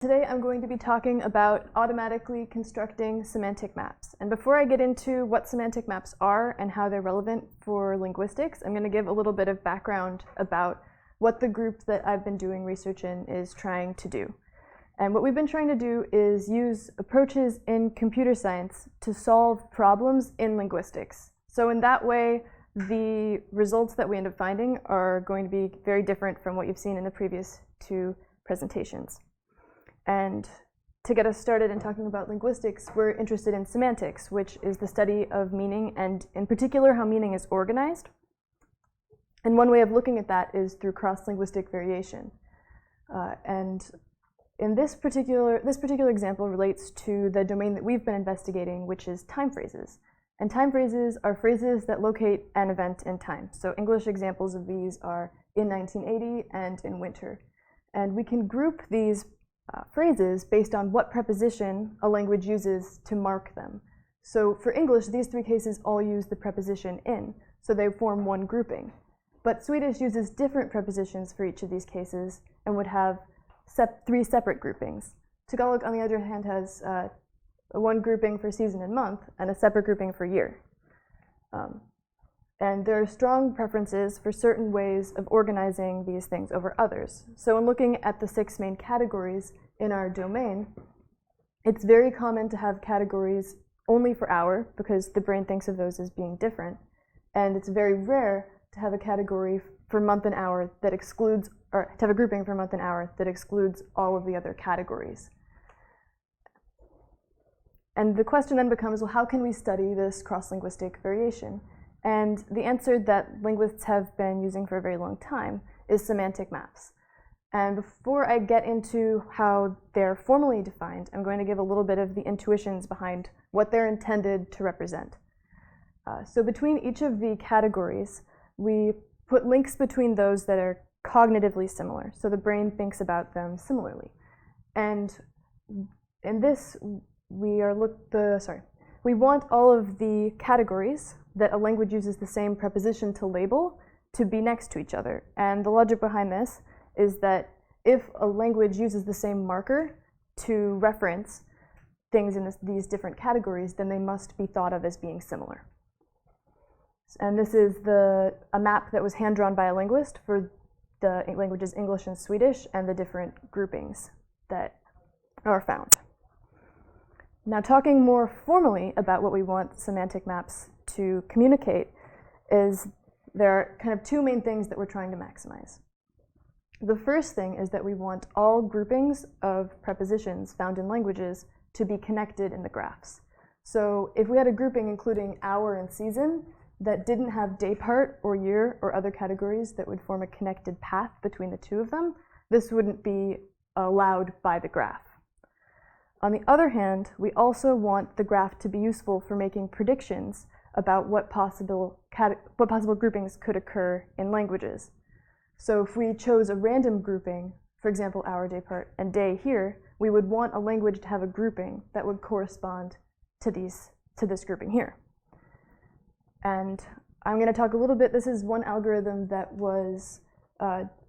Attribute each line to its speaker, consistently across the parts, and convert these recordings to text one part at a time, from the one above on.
Speaker 1: Today I'm going to be talking about automatically constructing semantic maps. And before I get into what semantic maps are and how they're relevant for linguistics, I'm going to give a little bit of background about what the group that I've been doing research in is trying to do. And what we've been trying to do is use approaches in computer science to solve problems in linguistics. So in that way, the results that we end up finding are going to be very different from what you've seen in the previous two presentations. And to get us started in talking about linguistics, we're interested in semantics, which is the study of meaning, and in particular how meaning is organized. And one way of looking at that is through cross-linguistic variation. And in this particular example relates to the domain that we've been investigating, which is time phrases. And time phrases are phrases that locate an event in time. So English examples of these are in 1980 and in winter. And we can group these phrases based on what preposition a language uses to mark them. So for English, these three cases all use the preposition in, so they form one grouping. But Swedish uses different prepositions for each of these cases and would have three separate groupings. Tagalog, on the other hand, has one grouping for season and month and a separate grouping for year. And there are strong preferences for certain ways of organizing these things over others. So in looking at the 6 main categories in our domain, it's very common to have categories only for hour, because the brain thinks of those as being different. And it's very rare to have a category for month and hour that excludes, or to have a grouping for month and hour that excludes all of the other categories. And the question then becomes, well, how can we study this cross-linguistic variation? And the answer that linguists have been using for a very long time is semantic maps. And before I get into how they're formally defined, I'm going to give a little bit of the intuitions behind what they're intended to represent. So between each of the categories, we put links between those that are cognitively similar, so the brain thinks about them similarly. And in this, we want all of the categories that a language uses the same preposition to label to be next to each other. And the logic behind this is that if a language uses the same marker to reference things in these different categories, then they must be thought of as being similar. And this is a map that was hand-drawn by a linguist for the languages English and Swedish and the different groupings that are found. Now, talking more formally about what we want semantic maps to communicate is there are kind of 2 main things that we're trying to maximize. The first thing is that we want all groupings of prepositions found in languages to be connected in the graphs. So if we had a grouping including hour and season that didn't have day part or year or other categories that would form a connected path between the 2 of them, this wouldn't be allowed by the graph. On the other hand, we also want the graph to be useful for making predictions about what possible groupings could occur in languages. So if we chose a random grouping, for example, hour, day part, and day here, we would want a language to have a grouping that would correspond to this grouping here. And I'm going to talk a little bit, this is one algorithm that was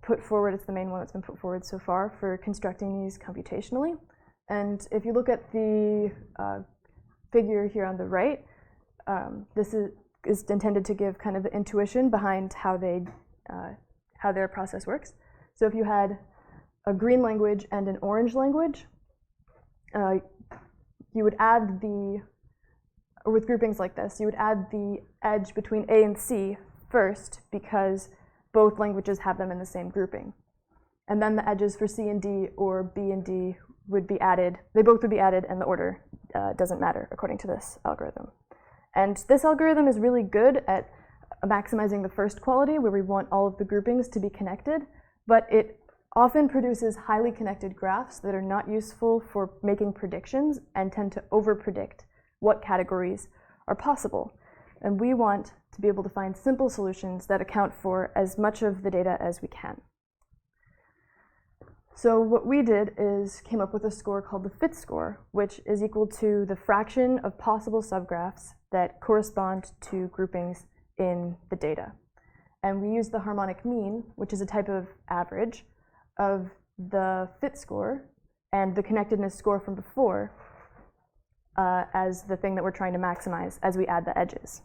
Speaker 1: put forward, it's the main one that's been put forward so far for constructing these computationally. And if you look at the figure here on the right, this is intended to give kind of the intuition behind how their process works. So if you had a green language and an orange language, you would add or with groupings like this, you would add the edge between A and C first because both languages have them in the same grouping. And then the edges for C and D or B and D would be added. They both would be added, and the order doesn't matter according to this algorithm. And this algorithm is really good at maximizing the first quality, where we want all of the groupings to be connected, but it often produces highly connected graphs that are not useful for making predictions and tend to overpredict what categories are possible. And we want to be able to find simple solutions that account for as much of the data as we can. So what we did is came up with a score called the fit score, which is equal to the fraction of possible subgraphs that correspond to groupings in the data. And we use the harmonic mean, which is a type of average, of the fit score and the connectedness score from before as the thing that we're trying to maximize as we add the edges.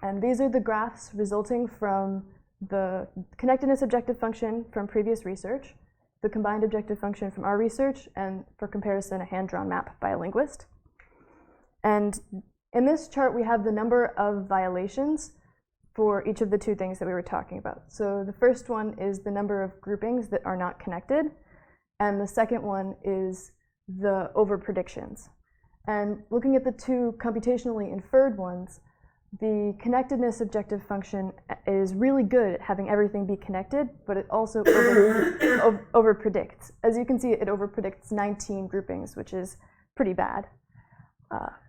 Speaker 1: And these are the graphs resulting from the connectedness objective function from previous research, the combined objective function from our research, and for comparison, a hand-drawn map by a linguist. And in this chart, we have the number of violations for each of the two things that we were talking about. So the first one is the number of groupings that are not connected, and the second one is the overpredictions. And looking at the two computationally inferred ones, the connectedness objective function is really good at having everything be connected, but it also overpredicts. As you can see, it overpredicts 19 groupings, which is pretty bad.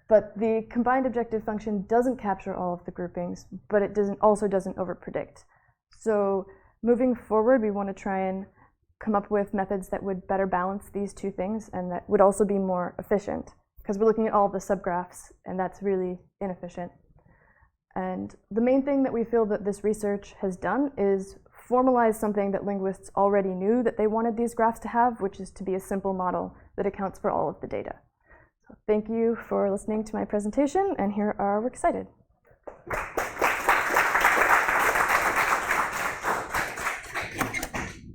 Speaker 1: But the combined objective function doesn't capture all of the groupings, but it also doesn't overpredict. So moving forward, we want to try and come up with methods that would better balance these two things and that would also be more efficient, because we're looking at all the subgraphs, and that's really inefficient. And the main thing that we feel that this research has done is formalize something that linguists already knew that they wanted these graphs to have, which is to be a simple model that accounts for all of the data. So thank you for listening to my presentation, and here are Works Cited.